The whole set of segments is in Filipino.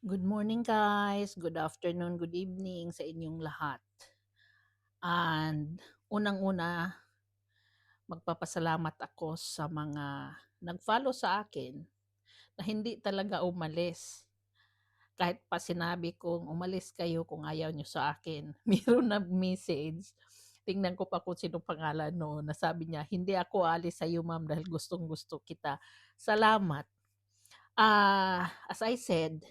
Good morning guys, good afternoon, good evening sa inyong lahat. And unang-una, magpapasalamat ako sa mga nag-follow sa akin na hindi talaga umalis. Kahit pa sinabi kong umalis kayo kung ayaw nyo sa akin. Mayroon na message. Tingnan ko pa kung sino pangalan no. Nasabi niya, hindi ako alis sa iyo ma'am dahil gustong gusto kita. Salamat. As I said,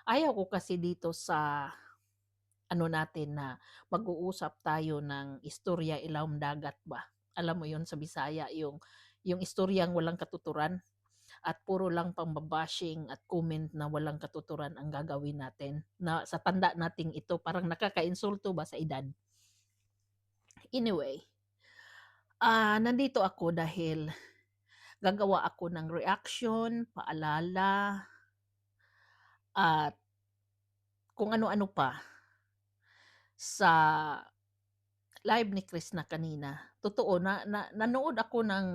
ayaw ko kasi dito sa ano natin na mag-uusap tayo ng istorya ilawom dagat ba. Alam mo yon sa Bisaya, yung istoryang walang katuturan at puro lang pambabashing at comment na walang katuturan ang gagawin natin. Na sa tanda nating ito, parang nakakainsulto ba sa edad. Anyway, nandito ako dahil gagawa ako ng reaction, paalala, at kung ano-ano pa sa live ni Chris na kanina. Totoo na nanood ako ng,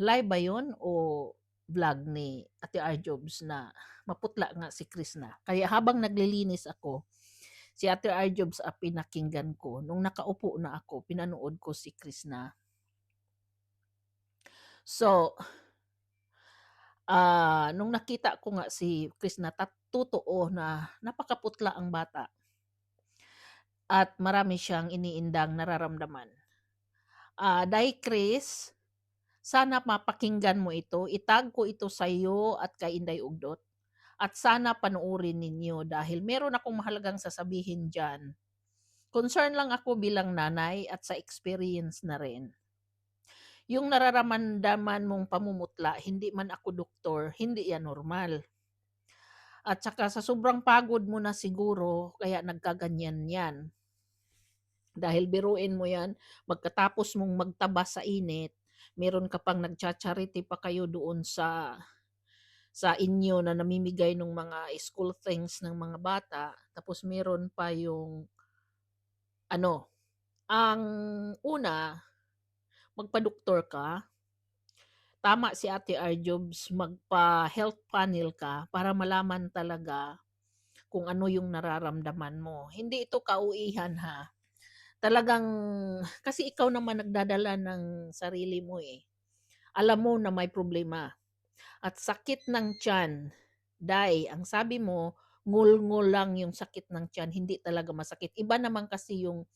live ba 'yun o vlog ni Ate Arjobs na maputla nga si Chris na. Kaya habang naglilinis ako, si Ate Arjobs ang pinakinggan ko. Nung nakaupo na ako, pinanood ko si Chris na. So, nung nakita ko nga si Chris na totoo na napakaputla ang bata at marami siyang iniindang nararamdaman. Dahil Chris, sana mapakinggan mo ito, itag ko ito sa iyo at kay Inday Ugdot. At sana panoorin ninyo dahil meron akong mahalagang sasabihin diyan. Concern lang ako bilang nanay at sa experience na rin. Yung nararamdaman mong pamumutla, hindi man ako doktor, hindi yan normal. At saka sa sobrang pagod mo na siguro, kaya nagkaganyan yan. Dahil biruin mo yan, magkatapos mong magtaba sa init, meron ka pang nagcha-charity pa kayo doon sa inyo na namimigay ng mga school things ng mga bata. Tapos meron pa yung ano, ang una, magpa-doktor ka. Tama si Ate Arjobs, magpa-health panel ka para malaman talaga kung ano yung nararamdaman mo. Hindi ito kauihan ha. Talagang, kasi ikaw naman nagdadala ng sarili mo eh. Alam mo na may problema. At sakit ng tiyan, dai, ang sabi mo, ngul-ngul lang yung sakit ng tiyan, hindi talaga masakit. Iba naman kasi yung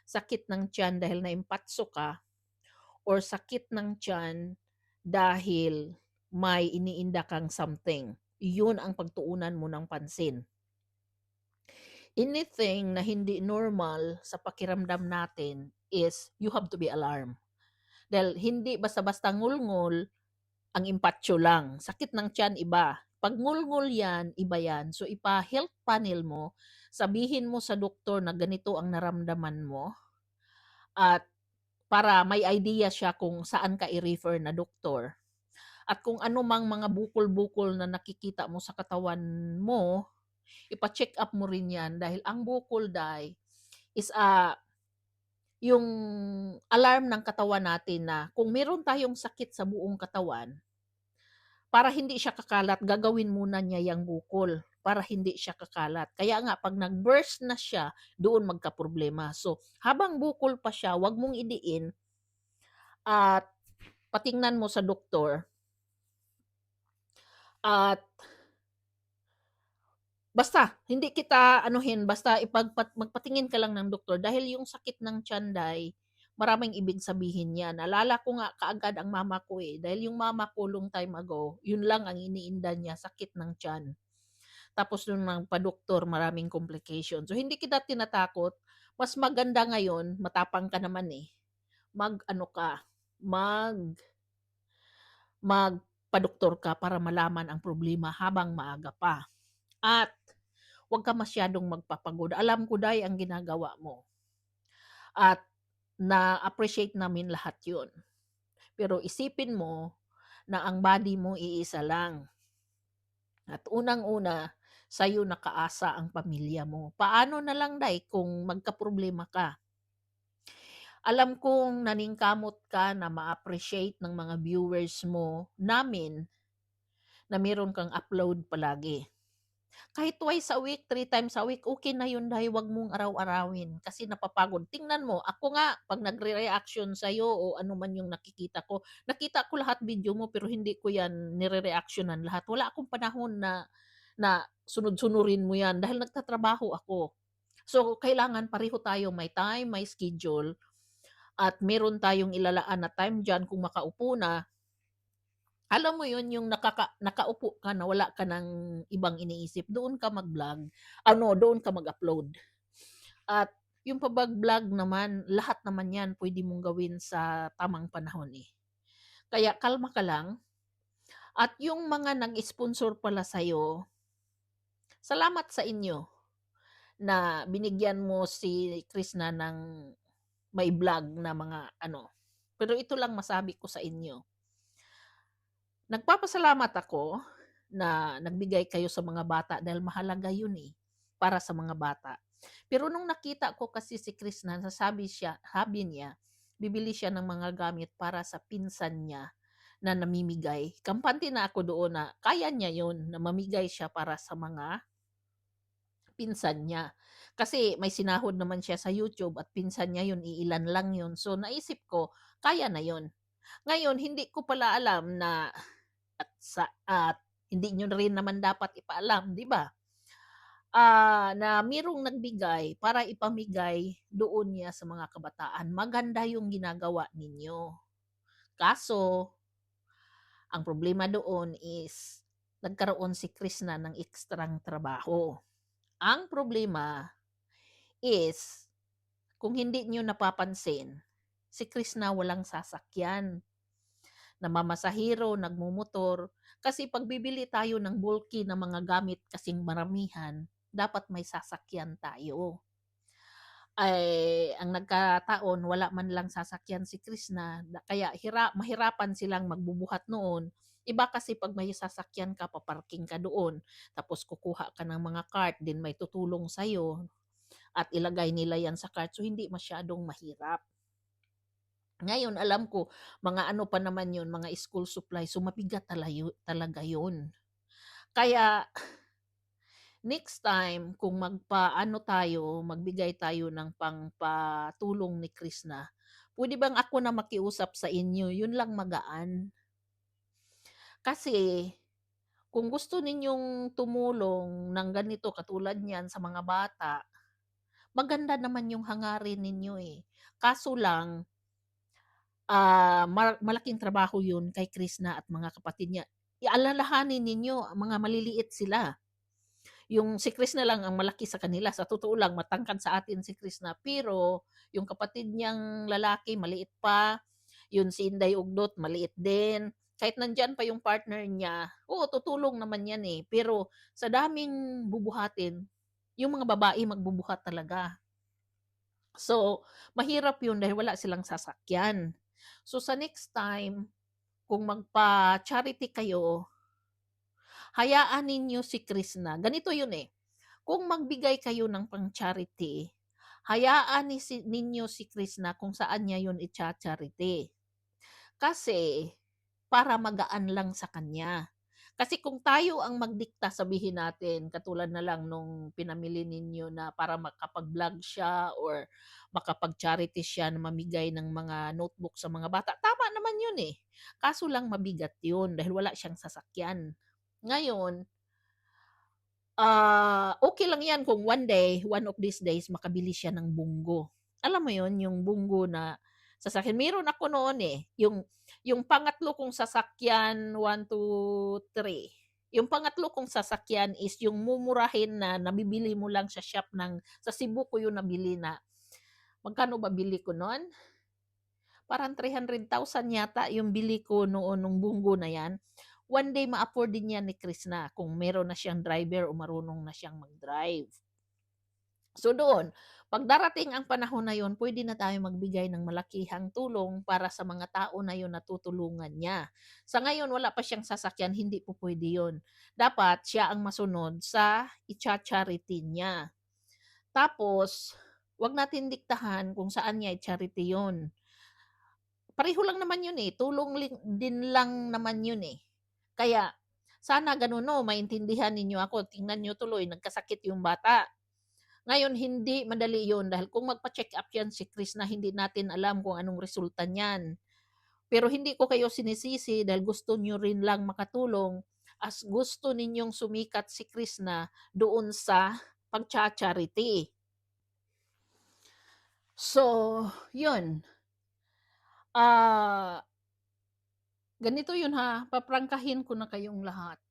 sakit ng tiyan dahil naimpatso ka or sakit ng tiyan dahil may iniinda kang something. Yun ang pagtuunan mo ng pansin. Anything na hindi normal sa pakiramdam natin is you have to be alarmed. Dahil hindi basta-basta ngul-ngul, ang impatso lang. Sakit ng tiyan iba. Pag ngul-ngul yan, iba yan. So ipa-health panel mo, sabihin mo sa doktor na ganito ang naramdaman mo at para may idea siya kung saan ka i-refer na doktor. At kung ano mang mga bukol-bukol na nakikita mo sa katawan mo, ipa-check up mo rin yan dahil ang bukol dai is yung alarm ng katawan natin na kung meron tayong sakit sa buong katawan, para hindi siya kakalat, gagawin muna niya yung bukol para hindi siya kakalat. Kaya nga, pag nag-burst na siya, doon magka-problema. So, habang bukol pa siya, wag mong idiin at patingnan mo sa doktor at basta hindi kita anuhin, basta magpatingin ka lang ng doktor dahil yung sakit ng tiyanday, maraming ibig sabihin yan. Naalala ko nga kaagad ang mama ko eh, dahil yung mama ko long time ago, yun lang ang iniinda niya, sakit ng tiyan. Tapos nung nagpa-doktor, maraming complications. So hindi kita tinatakot, mas maganda ngayon, matapang ka naman eh, mag-ano ka, magpa-doktor ka para malaman ang problema habang maaga pa. At huwag ka masyadong magpapagod. Alam ko dahil ang ginagawa mo. At na-appreciate namin lahat yun. Pero isipin mo na ang body mo iisa lang. At unang-una, sa'yo nakaasa ang pamilya mo. Paano na lang dahil kung magkaproblema ka? Alam kong naningkamot ka na ma-appreciate ng mga viewers mo namin na meron kang upload palagi. Kahit twice a week, 3 times a week, okey na yun dahil 'wag mong araw-arawin kasi napapagod. Tingnan mo, ako nga 'pag nagre-reaction sa'yo o ano man yung nakita ko lahat video mo pero hindi ko yan nire-reaksyonan lahat. Wala akong panahon na na sunod-sunurin mo yan dahil nagtatrabaho ako. So, kailangan pareho tayo may time, may schedule at meron tayong ilalaan na time diyan kung makaupo na. Alam mo 'yun, yung nakaupo ka na wala ka ng ibang iniisip, doon ka mag-vlog, ano, doon ka mag-upload. At yung pabag-vlog naman, lahat naman 'yan puwede mong gawin sa tamang panahon, eh. Kaya kalma ka lang at yung mga nag-sponsor pala sa'yo, salamat sa inyo na binigyan mo si Krishna ng may vlog na mga ano. Pero ito lang masabi ko sa inyo. Nagpapasalamat ako na nagbigay kayo sa mga bata dahil mahalaga yun, eh, para sa mga bata. Pero nung nakita ko kasi si Krishna sabi niya, bibili siya ng mga gamit para sa pinsan niya na namimigay. Kampante na ako doon na kaya niya yun na mamigay siya para sa mga pinsan niya. Kasi may sinahod naman siya sa YouTube at pinsan niya yun, iilan lang yun. So naisip ko, kaya na yun. Ngayon hindi ko pala alam na at hindi niyo na rin naman dapat ipaalam, 'di ba? Na merong nagbigay para ipamigay doon niya sa mga kabataan. Maganda yung ginagawa ninyo. Kaso, ang problema doon is nagkaroon si Krishna ng ekstrang trabaho. Ang problema is kung hindi niyo napapansin, si Krishna walang sasakyan. Namamasahero, nagmomotor. Kasi 'pag bibili tayo ng bulky na mga gamit kasing maramihan, dapat may sasakyan tayo. Ang nagkataon wala man lang sasakyan si Krishna kaya mahirapan silang magbubuhat noon. Iba kasi 'pag may sasakyan ka, paparking ka doon, tapos kukuha ka ng mga cart, din may tutulong sa'yo at ilagay nila 'yan sa cart, so hindi masyadong mahirap. Ngayon alam ko mga ano pa naman 'yun, mga school supplies, so mabigat talaga 'yun. Kaya next time kung magbigay tayo ng pangpatulong ni Krishna, puwede bang ako na makiusap sa inyo, 'yun lang magaan. Kasi kung gusto ninyong tumulong ng ganito katulad niyan sa mga bata, maganda naman yung hangarin ninyo, eh. Kaso lang malaking trabaho 'yun kay Krishna at mga kapatid niya. Alalahanin ninyo mga maliliit sila. Yung si Krishna lang ang malaki sa kanila, sa totoo lang matangkad sa atin si Krishna, pero yung kapatid niyang lalaki maliit pa, yun si Inday Ugdot maliit din. Kahit nandiyan pa yung partner niya, oo tutulong naman yan, eh, pero sa daming bubuhatin, yung mga babae magbubuhat talaga. So, mahirap yun dahil wala silang sasakyan. So, sa next time, kung magpa-charity kayo, hayaan ninyo si Krishna. Ganito yun eh. Kung magbigay kayo ng pang-charity, hayaan ninyo si Krishna kung saan niya yun icha-charity. Kasi, para magaan lang sa kanya. Kasi kung tayo ang magdikta, sabihin natin, katulad na lang nung pinamili ninyo na para makapag-vlog siya or makapag-charity siya na mamigay ng mga notebook sa mga bata, tama naman yun eh. Kaso lang mabigat yun dahil wala siyang sasakyan. Ngayon, okey lang 'yan kung one of these days makabili siya ng bunggo. Alam mo 'yun, yung bunggo na sasakyan. Meron ako noon, eh, yung pangatlo kong sasakyan, 1, 2, 3. Yung pangatlo kong sasakyan is yung mumurahin na nabibili mo lang sa shop sa Cebu ko yun nabili na magkano ba bili ko nun? Parang 300,000 yata yung bili ko noon nung bunggo na 'yan. One day ma-afford din 'yan ni Krishna kung meron na siyang driver o marunong na siyang mag-drive. So doon, 'pag darating ang panahon na 'yun, puwede na tayong magbigay ng malakihang tulong para sa mga tao na 'yun na tutulungan niya. Sa ngayon wala pa siyang sasakyan, hindi po puwede 'yun. Dapat siya ang masunod sa icha-charity niya. Tapos, 'wag natin diktahan kung saan niya i-charity 'yun. Pareho lang naman yun, eh, tulong din lang naman yun, eh. Kaya Sana gano'n 'no, maintindihan ninyo ako. Tingnan niyo tuloy nagkasakit yung bata. Ngayon hindi madali 'yun dahil kung magpa-check-up 'yan si Chris na hindi natin alam kung anong resulta niyan. Pero hindi ko kayo sinisisi dahil gusto niyo rin lang makatulong as gusto ninyong sumikat si Chris na doon sa pagcha-charity. So, 'yun, ah, ganito 'yun ha, paprangkahin ko na kayong lahat.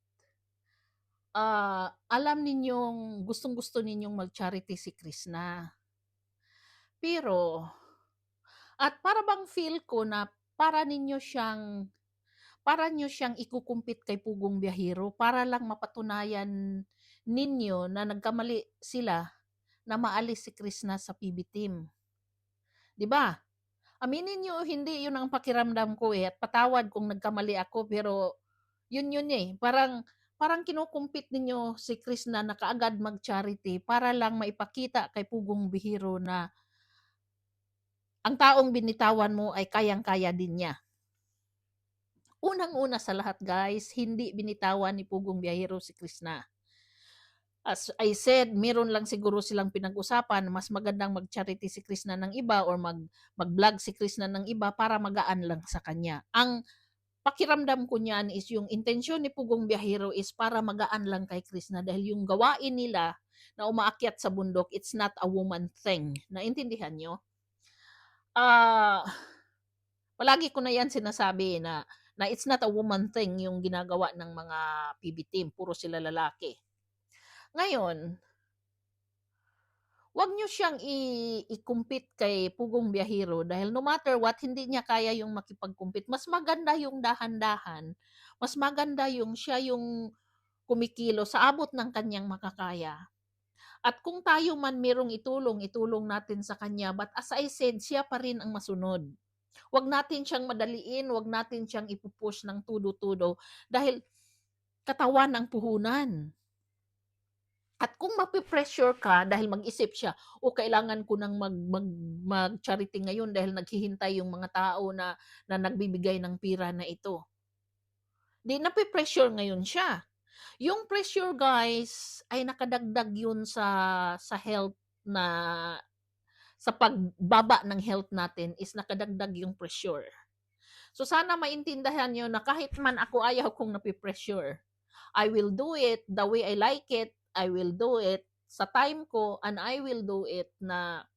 Alam ninyong gustong-gusto ninyong mag-charity si Chris na. Pero at para bang feel ko na para ninyo siyang para niyo siyang ikukumpit kay Pugong Biyahero para lang mapatunayan ninyo na nagkamali sila na maalis si Chris na sa PB team, 'di ba? Aminin niyo hindi 'yun ang pakiramdam ko, at patawad kung nagkamali ako pero 'yun, parang parang kinukumpit ninyo si Chris na kaagad mag-charity para lang maipakita kay Pugong Bihero na ang taong binitawan mo ay kayang-kaya din niya. Unang-una sa lahat guys, hindi binitawan ni Pugong Biyahero si Krishna. As I said, meron lang siguro silang pinag-usapan, mas magandang mag-charity si Krishna ng iba or mag-vlog si Krishna ng iba para magaan lang sa kanya. Ang pakiramdam ko niyan is yung intensyon ni Pugong Biyahero is para magaan lang kay Krishna dahil yung gawain nila na umaakyat sa bundok, it's not a woman thing. Naintindihan nyo? Ah, palagi ko na yan sinasabi na it's not a woman thing yung ginagawa ng mga PB team, puro sila lalaki. Ngayon, wag nyo siyang i-compete kay Pugong Biyahero dahil no matter what, hindi niya kaya yung makipag-compete. Mas maganda yung dahan-dahan, mas maganda yung siya yung kumikilo sa abot ng kanyang makakaya. At kung tayo man merong itulong, itulong natin sa kanya. But as I said, siya pa rin ang masunod. Wag natin siyang madaliin, wag natin siyang ipupush ng tudo-tudo dahil katawan ang puhunan. At kung mape-pressure ka dahil mag-isip siya, o kailangan ko nang mag-charity ngayon dahil naghihintay yung mga tao na nagbibigay ng pira na ito. Di nape-pressure ngayon siya. Yung pressure guys ay nakadagdag yun sa health na sa pagbaba ng health natin is nakadagdag yung pressure. So sana maintindihan niyo na kahit man ako ayaw kong nape-pressure, I will do it the way I like it. I will do it sa time ko and I will do it na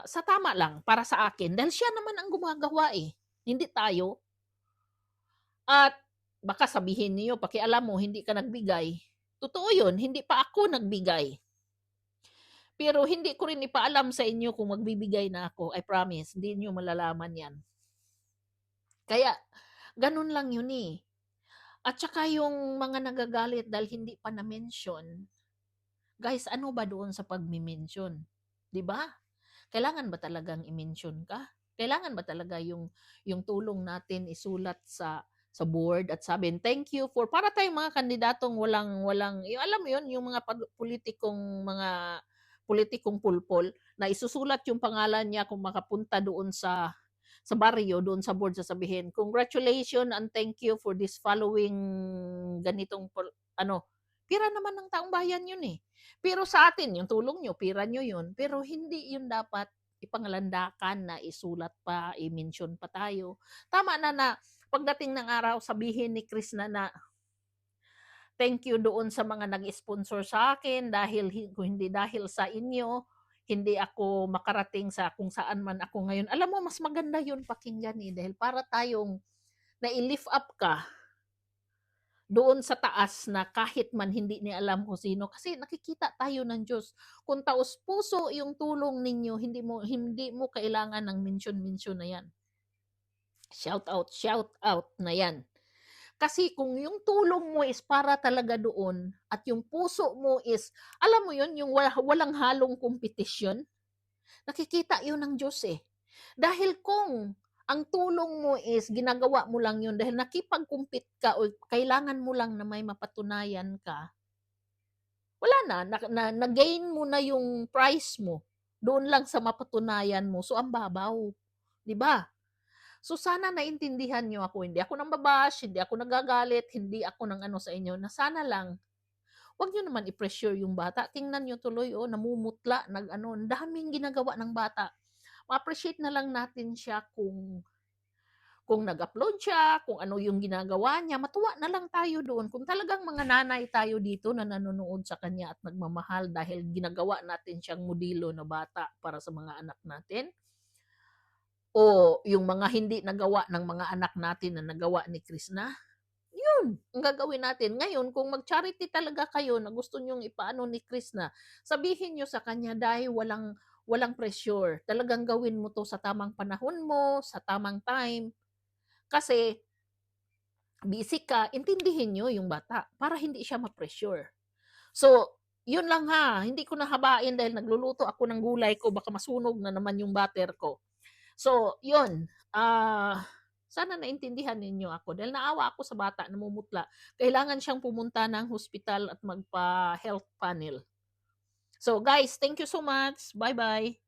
sa tama lang para sa akin dahil siya naman ang gumagawa eh, hindi tayo. At baka sabihin niyo, pakialam mo, hindi ka nagbigay. Totoo yun, hindi pa ako nagbigay. Pero hindi ko rin ipaalam sa inyo kung magbibigay na ako. I promise, hindi niyo malalaman yan. Kaya, ganun lang yun eh. At saka yung mga nagagalit dahil hindi pa na-mention, guys, ano ba doon sa pagmi-mention? 'Di ba? Kailangan ba talagang i-mention ka? Kailangan ba talaga yung tulong natin isulat sa board at sabihin, thank you for para tayong mga kandidatong walang yung alam mo yun, yung mga politikong pulpol na isusulat yung pangalan niya kung makapunta doon sa baryo, doon sa board sasabihin, congratulations and thank you for this following ganitong ano, pira naman ng taong bayan yun eh. Pero sa atin, yung tulong nyo, pira nyo yun. Pero hindi yun dapat ipangalandakan na isulat pa, i-mention pa tayo. Tama na pagdating ng araw, sabihin ni Chris na thank you doon sa mga nag-sponsor sa akin dahil kung hindi dahil sa inyo, hindi ako makarating sa kung saan man ako ngayon. Alam mo, mas maganda yun pakinggan eh, dahil para tayong na-lift up ka doon sa taas na kahit man hindi niya alam kung sino kasi nakikita tayo ng Diyos. Kung taos puso yung tulong ninyo, hindi mo kailangan ng mention na yan. Shout out na yan. Kasi kung yung tulong mo is para talaga doon at yung puso mo is, alam mo yun, yung walang halong kompetisyon, nakikita yun ng Diyos eh. Dahil kung ang tulong mo is ginagawa mo lang yun dahil nakipag-compete ka o kailangan mo lang na may mapatunayan ka, wala na-gain mo na yung price mo doon lang sa mapatunayan mo. So, ang babaw. 'Di ba? So, sana naintindihan niyo ako, hindi ako namba-bash, hindi ako nagagalit, hindi ako ng ano sa inyo, na sana lang 'wag niyo naman i-pressure yung bata. Tingnan niyo tuloy, oh, namumutla, nag-ano, ang daming ginagawa ng bata. Ma-appreciate na lang natin siya kung nag-upload siya, kung ano yung ginagawa niya, matuwa na lang tayo doon. Kung talagang mga nanay tayo dito na nanonood sa kanya at nagmamahal dahil ginagawa natin siyang modelo na bata para sa mga anak natin, o yung mga hindi nagawa ng mga anak natin na nagawa ni Krishna, yun ang gagawin natin. Ngayon kung mag-charity talaga kayo na gusto niyong ipaano ni Krishna, sabihin niyo sa kanya dahil walang walang pressure. Talagang gawin mo 'to sa tamang panahon mo, sa tamang time. Kasi busy ka, intindihin niyo yung bata para hindi siya ma-pressure. So, yun lang ha, hindi ko na habain dahil nagluluto ako ng gulay ko baka masunog na naman yung butter ko. So, yun, sana naintindihan ninyo ako dahil naawa ako sa bata, namumutla. Kailangan siyang pumunta ng hospital at magpa-health panel. So guys, thank you so much. Bye-bye.